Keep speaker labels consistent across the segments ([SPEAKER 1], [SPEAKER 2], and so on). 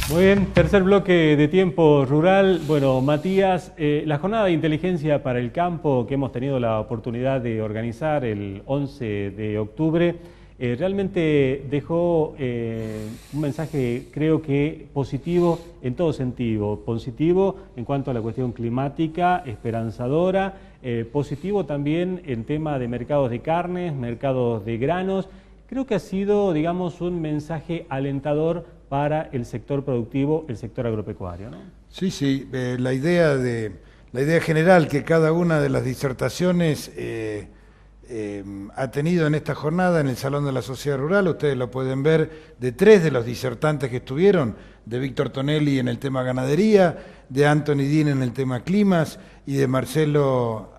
[SPEAKER 1] Muy bien, tercer bloque de Tiempo Rural. Bueno, Matías, la jornada de inteligencia para el campo que hemos tenido la oportunidad de organizar el 11 de octubre, realmente dejó un mensaje, creo que positivo en todo sentido. Positivo en cuanto a la cuestión climática, esperanzadora, positivo también en tema de mercados de carnes, mercados de granos. Creo que ha sido, digamos, un mensaje alentador para el sector productivo, el sector agropecuario, ¿no?
[SPEAKER 2] Sí, sí, la idea general que cada una de las disertaciones ha tenido en esta jornada en el Salón de la Sociedad Rural, ustedes lo pueden ver, de 3 de los disertantes que estuvieron, de Víctor Tonelli en el tema ganadería, de Anthony Dean en el tema climas y de Marcelo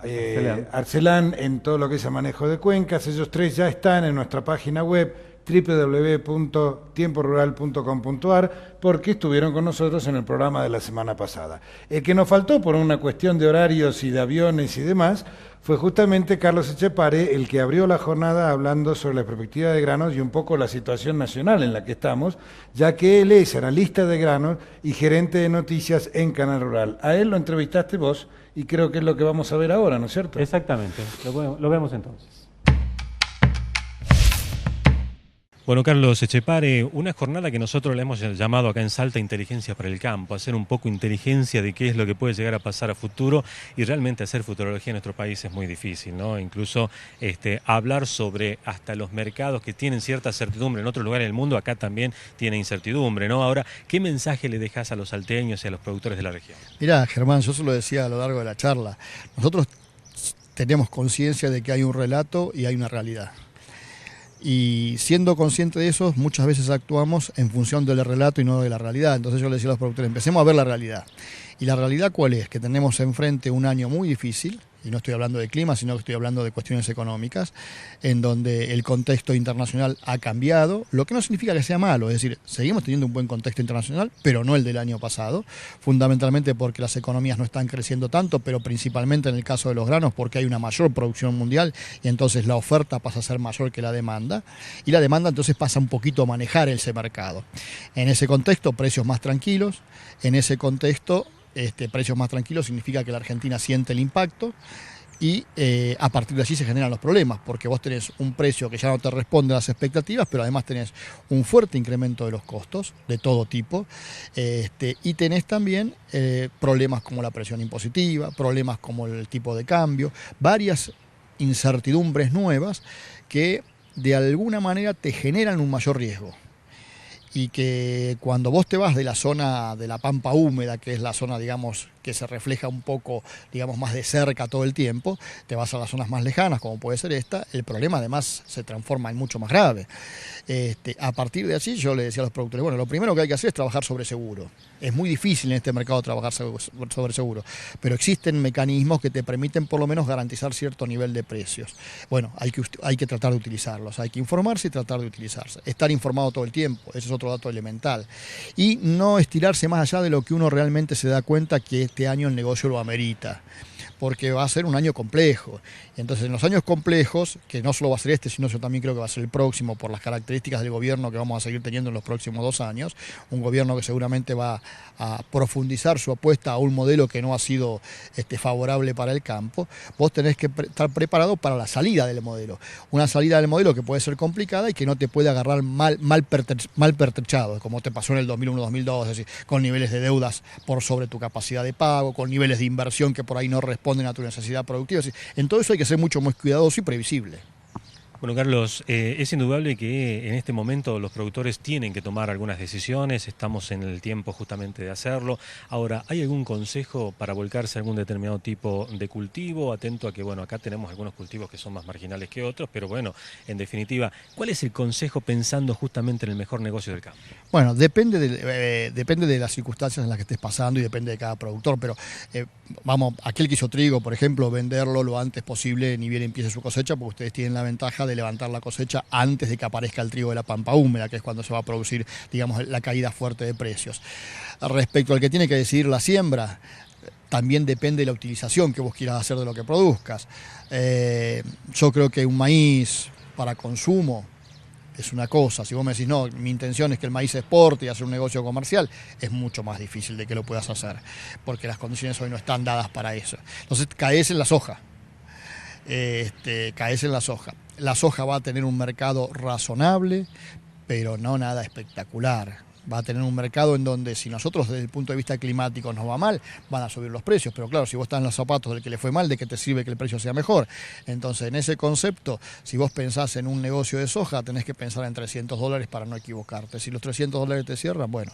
[SPEAKER 2] Arcelán en todo lo que es el manejo de cuencas. Ellos 3 ya están en nuestra página web www.tiemporural.com.ar porque estuvieron con nosotros en el programa de la semana pasada. El que nos faltó por una cuestión de horarios y de aviones y demás fue justamente Carlos Echepare, el que abrió la jornada hablando sobre la perspectiva de granos y un poco la situación nacional en la que estamos, ya que él es analista de granos y gerente de noticias en Canal Rural. A él lo entrevistaste vos y creo que es lo que vamos a ver ahora, ¿no es cierto?
[SPEAKER 1] Exactamente, lo vemos entonces.
[SPEAKER 3] Bueno, Carlos Echepare, una jornada que nosotros le hemos llamado acá en Salta Inteligencia para el Campo, hacer un poco inteligencia de qué es lo que puede llegar a pasar a futuro, y realmente hacer futurología en nuestro país es muy difícil, ¿no? Incluso hablar sobre hasta los mercados que tienen cierta certidumbre en otros lugares del mundo, acá también tiene incertidumbre, ¿no? Ahora, ¿qué mensaje le dejas a los salteños y a los productores de la región?
[SPEAKER 4] Mirá, Germán, yo se lo decía a lo largo de la charla, nosotros tenemos conciencia de que hay un relato y hay una realidad. Y siendo consciente de eso, muchas veces actuamos en función del relato y no de la realidad. Entonces yo le decía a los productores, empecemos a ver la realidad. ¿Y la realidad cuál es? Que tenemos enfrente un año muy difícil, y no estoy hablando de clima, sino que estoy hablando de cuestiones económicas, en donde el contexto internacional ha cambiado, lo que no significa que sea malo, es decir, seguimos teniendo un buen contexto internacional, pero no el del año pasado, fundamentalmente porque las economías no están creciendo tanto, pero principalmente en el caso de los granos porque hay una mayor producción mundial y entonces la oferta pasa a ser mayor que la demanda, y la demanda entonces pasa un poquito a manejar ese mercado. En ese contexto, precios más tranquilos, en ese contexto, precios más tranquilos significa que la Argentina siente el impacto y a partir de allí se generan los problemas, porque vos tenés un precio que ya no te responde a las expectativas, pero además tenés un fuerte incremento de los costos de todo tipo, y tenés también problemas como la presión impositiva, problemas como el tipo de cambio, varias incertidumbres nuevas que de alguna manera te generan un mayor riesgo. Y que cuando vos te vas de la zona de la pampa húmeda, que es la zona, digamos, que se refleja un poco, digamos, más de cerca todo el tiempo, te vas a las zonas más lejanas, como puede ser esta, el problema además se transforma en mucho más grave. A partir de allí yo le decía a los productores, bueno, lo primero que hay que hacer es trabajar sobre seguro. Es muy difícil en este mercado trabajar sobre seguro, pero existen mecanismos que te permiten por lo menos garantizar cierto nivel de precios. Bueno, hay que tratar de utilizarlos, hay que informarse y tratar de utilizarse. Estar informado todo el tiempo, ese es otro dato elemental. Y no estirarse más allá de lo que uno realmente se da cuenta que este año el negocio lo amerita, porque va a ser un año complejo. Entonces, en los años complejos, que no solo va a ser este, sino yo también creo que va a ser el próximo, por las características del gobierno que vamos a seguir teniendo en los próximos 2 años, un gobierno que seguramente va a profundizar su apuesta a un modelo que no ha sido favorable para el campo, vos tenés que estar preparado para la salida del modelo. Una salida del modelo que puede ser complicada y que no te puede agarrar mal pertrechado, como te pasó en el 2001-2002, es decir, con niveles de deudas por sobre tu capacidad de pago, con niveles de inversión que por ahí no responden a tu necesidad productiva. Es decir, en todo eso hay que ser mucho más cuidadoso y previsible.
[SPEAKER 3] Bueno, Carlos, es indudable que en este momento los productores tienen que tomar algunas decisiones, estamos en el tiempo justamente de hacerlo. Ahora, ¿hay algún consejo para volcarse a algún determinado tipo de cultivo? Atento a que, bueno, acá tenemos algunos cultivos que son más marginales que otros, pero bueno, en definitiva, ¿cuál es el consejo pensando justamente en el mejor negocio del campo?
[SPEAKER 4] Bueno, depende de las circunstancias en las que estés pasando y depende de cada productor, pero aquel que hizo trigo, por ejemplo, venderlo lo antes posible, ni bien empiece su cosecha, porque ustedes tienen la ventaja de levantar la cosecha antes de que aparezca el trigo de la pampa húmeda, que es cuando se va a producir, digamos, la caída fuerte de precios. Respecto al que tiene que decidir la siembra, también depende de la utilización que vos quieras hacer de lo que produzcas. Yo creo que un maíz para consumo es una cosa. Si vos me decís, no, mi intención es que el maíz se exporte y hacer un negocio comercial, es mucho más difícil de que lo puedas hacer, porque las condiciones hoy no están dadas para eso. Entonces caes en la soja. Caes en la soja. La soja va a tener un mercado razonable, pero no nada espectacular. Va a tener un mercado en donde si nosotros desde el punto de vista climático nos va mal, van a subir los precios, pero claro, si vos estás en los zapatos del que le fue mal, ¿de qué te sirve que el precio sea mejor? Entonces, en ese concepto, si vos pensás en un negocio de soja, tenés que pensar en $300 para no equivocarte. Si los $300 te cierran, bueno,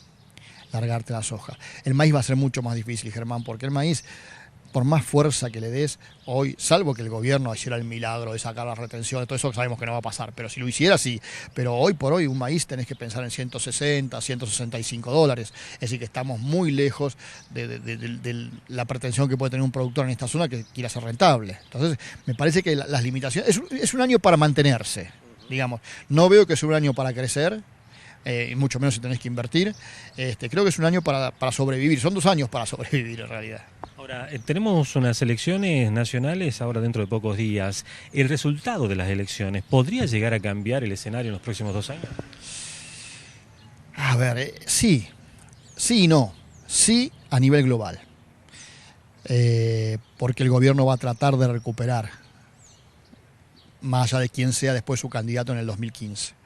[SPEAKER 4] largarte la soja. El maíz va a ser mucho más difícil, Germán, porque el maíz, por más fuerza que le des hoy, salvo que el gobierno hiciera el milagro de sacar las retenciones, todo eso sabemos que no va a pasar, pero si lo hiciera, sí. Pero hoy por hoy un maíz tenés que pensar en $160, $165. Es decir, que estamos muy lejos de la pretensión que puede tener un productor en esta zona que quiera ser rentable. Entonces, me parece que las limitaciones... Es un año para mantenerse, digamos. No veo que sea un año para crecer, y mucho menos si tenés que invertir. Creo que es un año para sobrevivir. Son 2 años para sobrevivir en realidad.
[SPEAKER 3] Ahora, tenemos unas elecciones nacionales ahora dentro de pocos días. ¿El resultado de las elecciones podría llegar a cambiar el escenario en los próximos 2 años?
[SPEAKER 4] A ver, sí y no. Sí a nivel global. Porque el gobierno va a tratar de recuperar, más allá de quién sea después su candidato en el 2015.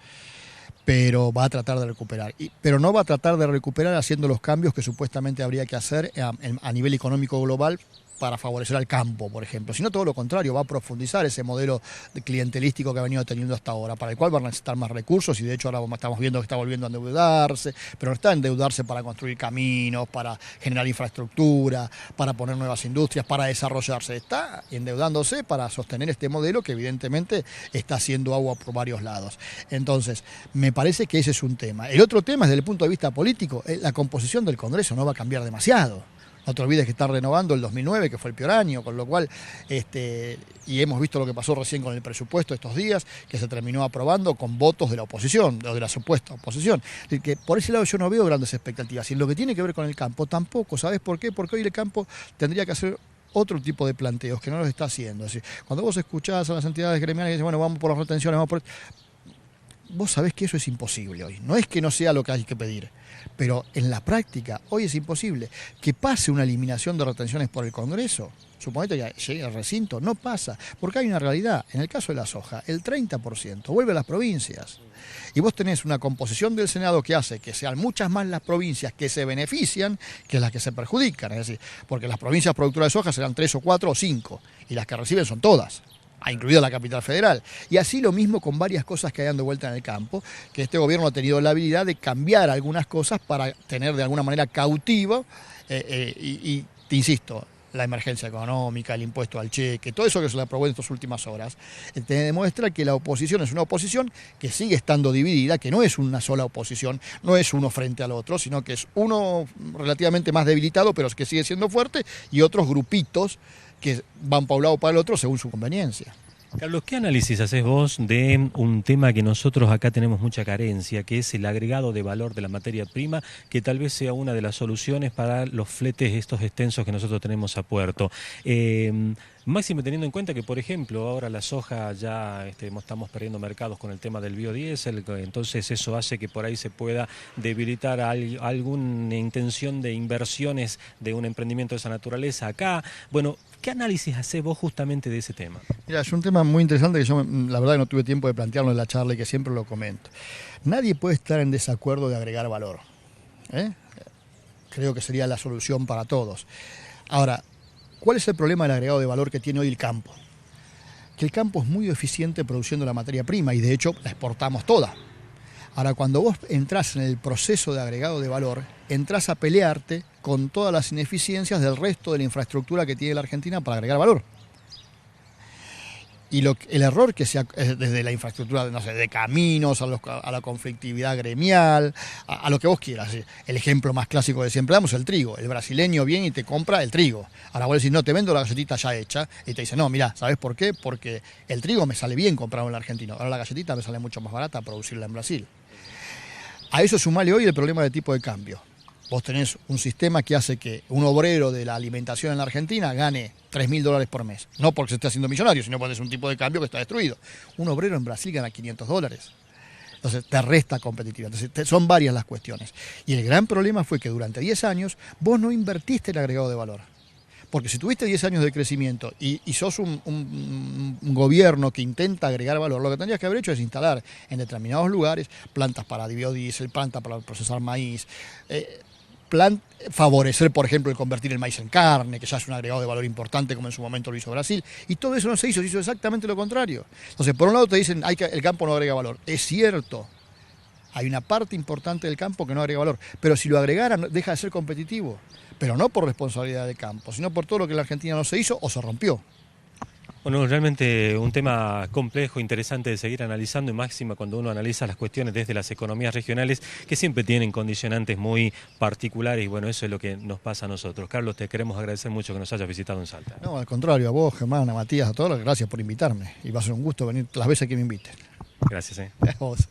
[SPEAKER 4] Pero va a tratar de recuperar. Pero no va a tratar de recuperar haciendo los cambios que supuestamente habría que hacer a nivel económico global para favorecer al campo, por ejemplo, sino todo lo contrario, va a profundizar ese modelo clientelístico que ha venido teniendo hasta ahora, para el cual va a necesitar más recursos, y de hecho ahora estamos viendo que está volviendo a endeudarse, pero no está endeudarse para construir caminos, para generar infraestructura, para poner nuevas industrias, para desarrollarse, está endeudándose para sostener este modelo que evidentemente está haciendo agua por varios lados. Entonces, me parece que ese es un tema. El otro tema, desde el punto de vista político, la composición del Congreso no va a cambiar demasiado. No te olvides que está renovando el 2009, que fue el peor año, con lo cual, y hemos visto lo que pasó recién con el presupuesto estos días, que se terminó aprobando con votos de la oposición, o de la supuesta oposición. Así que por ese lado yo no veo grandes expectativas. Y en lo que tiene que ver con el campo, tampoco. ¿Sabes por qué? Porque hoy el campo tendría que hacer otro tipo de planteos que no los está haciendo. Es decir, cuando vos escuchás a las entidades gremiales que dicen, bueno, vamos por las retenciones, vamos por... Vos sabés que eso es imposible hoy. No es que no sea lo que hay que pedir, pero en la práctica hoy es imposible. Que pase una eliminación de retenciones por el Congreso, suponete que llegue al recinto, no pasa, porque hay una realidad. En el caso de la soja, el 30% vuelve a las provincias. Y vos tenés una composición del Senado que hace que sean muchas más las provincias que se benefician que las que se perjudican. Es decir, porque las provincias productoras de soja serán 3 o 4 o 5, y las que reciben son todas, incluida la capital federal. Y así lo mismo con varias cosas que hay dando vuelta en el campo, que este gobierno ha tenido la habilidad de cambiar algunas cosas para tener de alguna manera cautivo, y te insisto, la emergencia económica, el impuesto al cheque, todo eso que se le aprobó en estas últimas horas, te demuestra que la oposición es una oposición que sigue estando dividida, que no es una sola oposición, no es uno frente al otro, sino que es uno relativamente más debilitado, pero que sigue siendo fuerte, y otros grupitos que van para un lado o para el otro según su conveniencia.
[SPEAKER 3] Carlos, ¿qué análisis haces vos de un tema que nosotros acá tenemos mucha carencia, que es el agregado de valor de la materia prima, que tal vez sea una de las soluciones para los fletes estos extensos que nosotros tenemos a puerto? Máximo teniendo en cuenta que, por ejemplo, ahora la soja ya estamos perdiendo mercados con el tema del biodiesel, entonces eso hace que por ahí se pueda debilitar alguna intención de inversiones de un emprendimiento de esa naturaleza acá. Bueno, ¿qué análisis haces vos justamente de ese tema?
[SPEAKER 4] Mira, es un tema muy interesante que yo, la verdad, no tuve tiempo de plantearlo en la charla y que siempre lo comento. Nadie puede estar en desacuerdo de agregar valor. Creo que sería la solución para todos. Ahora, ¿cuál es el problema del agregado de valor que tiene hoy el campo? Que el campo es muy eficiente produciendo la materia prima y de hecho la exportamos toda. Ahora, cuando vos entrás en el proceso de agregado de valor, entrás a pelearte con todas las ineficiencias del resto de la infraestructura que tiene la Argentina para agregar valor. Y el error que sea desde la infraestructura, no sé, de caminos, a la conflictividad gremial, a lo que vos quieras. El ejemplo más clásico que siempre damos es el trigo. El brasileño viene y te compra el trigo. Ahora vos decís, no, te vendo la galletita ya hecha. Y te dice, no, mirá, ¿sabés por qué? Porque el trigo me sale bien comprarlo en la Argentina. Ahora la galletita me sale mucho más barata producirla en Brasil. A eso sumale hoy el problema de tipo de cambio. Vos tenés un sistema que hace que un obrero de la alimentación en la Argentina gane $3.000 por mes. No porque se esté haciendo millonario, sino porque es un tipo de cambio que está destruido. Un obrero en Brasil gana $500. Entonces te resta competitividad. Entonces son varias las cuestiones. Y el gran problema fue que durante 10 años vos no invertiste el agregado de valor. Porque si tuviste 10 años de crecimiento y sos un gobierno que intenta agregar valor, lo que tendrías que haber hecho es instalar en determinados lugares plantas para biodiesel, plantas para procesar maíz, favorecer, por ejemplo, el convertir el maíz en carne, que ya es un agregado de valor importante como en su momento lo hizo Brasil, y todo eso no se hizo exactamente lo contrario. Entonces, por un lado te dicen el campo no agrega valor. Es cierto, hay una parte importante del campo que no agrega valor, pero si lo agregaran deja de ser competitivo, pero no por responsabilidad del campo, sino por todo lo que en la Argentina no se hizo o se rompió.
[SPEAKER 3] Bueno, realmente un tema complejo, interesante de seguir analizando, y máxima cuando uno analiza las cuestiones desde las economías regionales, que siempre tienen condicionantes muy particulares, y bueno, eso es lo que nos pasa a nosotros. Carlos, te queremos agradecer mucho que nos hayas visitado en Salta.
[SPEAKER 4] No, al contrario, a vos, Germán, a Matías, a todos, gracias por invitarme, y va a ser un gusto venir las veces que me inviten.
[SPEAKER 3] Gracias.
[SPEAKER 4] A vos.